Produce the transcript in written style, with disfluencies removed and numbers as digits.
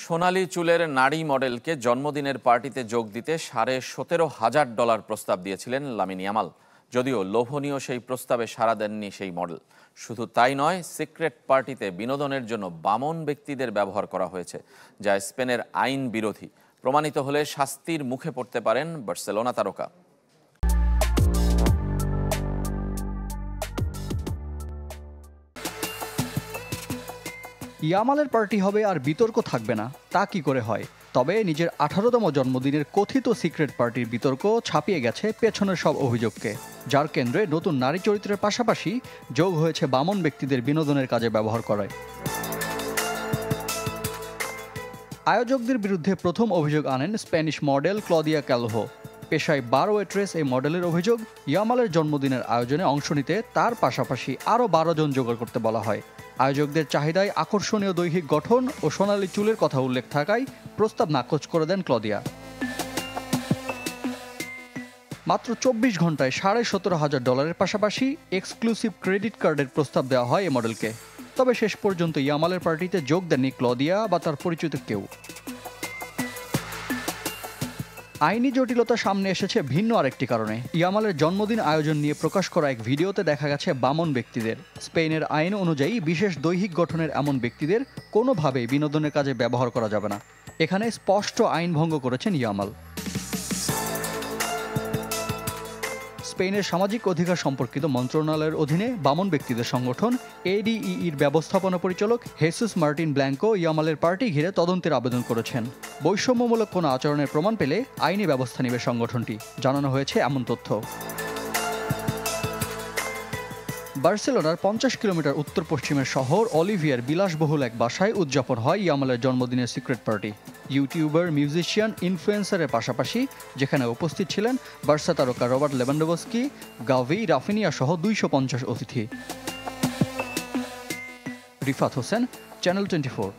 সোনালী চুলের নারী মডেলকে জন্মদিনের পার্টিতে যোগ দিতে $17,500 প্রস্তাব দিয়েছিলেন লামিন ইয়ামাল। যদিও লোভনীয় সেই প্রস্তাবে সাড়া দেননি সেই মডেল। শুধু তাই নয়, সিক্রেট পার্টিতে বিনোদনের জন্য বামন ব্যক্তিদের ব্যবহার করা হয়েছে, যা স্পেনের আইন বিরোধী। প্রমাণিত হলে শাস্তির মুখে পড়তে পারেন বার্সেলোনা তারকা। ইয়ামালের পার্টি হবে আর বিতর্ক থাকবে না, তা কি করে হয়? তবে নিজের 18তম জন্মদিনের কথিত সিক্রেট পার্টির বিতর্ক ছাপিয়ে গেছে পেছনের সব অভিযোগকে, যার কেন্দ্রে নতুন নারী চরিত্রের পাশাপাশি যোগ হয়েছে বামন ব্যক্তিদের বিনোদনের কাজে ব্যবহার করায়। আয়োজকদের বিরুদ্ধে প্রথম অভিযোগ আনেন স্প্যানিশ মডেল ক্লদিয়া ক্যালভো। পেশায় বার ওয়েট্রেস এই মডেলের অভিযোগ, ইয়ামালের জন্মদিনের আয়োজনে অংশ নিতে তার পাশাপাশি আরও 12 জন জোগাড় করতে বলা হয়। আয়োজকদের চাহিদায় আকর্ষণীয় দৈহিক গঠন ও সোনালী চুলের কথা উল্লেখ থাকায় প্রস্তাব নাকচ করে দেন ক্লদিয়া। মাত্র 24 ঘন্টায় $17,500 পাশাপাশি এক্সক্লুসিভ ক্রেডিট কার্ডের প্রস্তাব দেওয়া হয় এ মডেলকে। তবে শেষ পর্যন্ত ইয়ামালের পার্টিতে যোগ দেননি ক্লদিয়া বা তার পরিচিত কেউ। আইনি জটিলতা সামনে এসেছে ভিন্ন আরেকটি কারণে। ইয়ামালের জন্মদিন আয়োজন নিয়ে প্রকাশ করা এক ভিডিওতে দেখা গেছে বামন ব্যক্তিদের। স্পেনের আইন অনুযায়ী বিশেষ দৈহিক গঠনের এমন ব্যক্তিদের কোনোভাবেই বিনোদনের কাজে ব্যবহার করা যাবে না। এখানে স্পষ্ট আইন ভঙ্গ করেছেন ইয়ামাল। স্পেনের সামাজিক অধিকার সম্পর্কিত মন্ত্রণালয়ের অধীনে বামন ব্যক্তিদের সংগঠন ADEEর ব্যবস্থাপনা পরিচালক হেসুস মার্টিন ব্ল্যাঙ্কো ইয়ামালের পার্টি ঘিরে তদন্তের আবেদন করেছেন। বৈষম্যমূলক কোনো আচরণের প্রমাণ পেলে আইনি ব্যবস্থা নেবে সংগঠনটি, জানানো হয়েছে এমন তথ্য। বার্সেলোনার 50 কিলোমিটার উত্তর পশ্চিমের শহর অলিভিয়ার বিলাসবহুল এক বাসায় উদযাপন হয় ইয়ামালের জন্মদিনের সিক্রেট পার্টি। ইউটিউবার, মিউজিশিয়ান, ইনফ্লুয়েন্সারের পাশাপাশি যেখানে উপস্থিত ছিলেন বার্সা তারকা রবার্ট লেভানডোভস্কি, গাভি, রাফিনিয়া সহ 250 অতিথি। রিফাত হোসেন, চ্যানেল 24।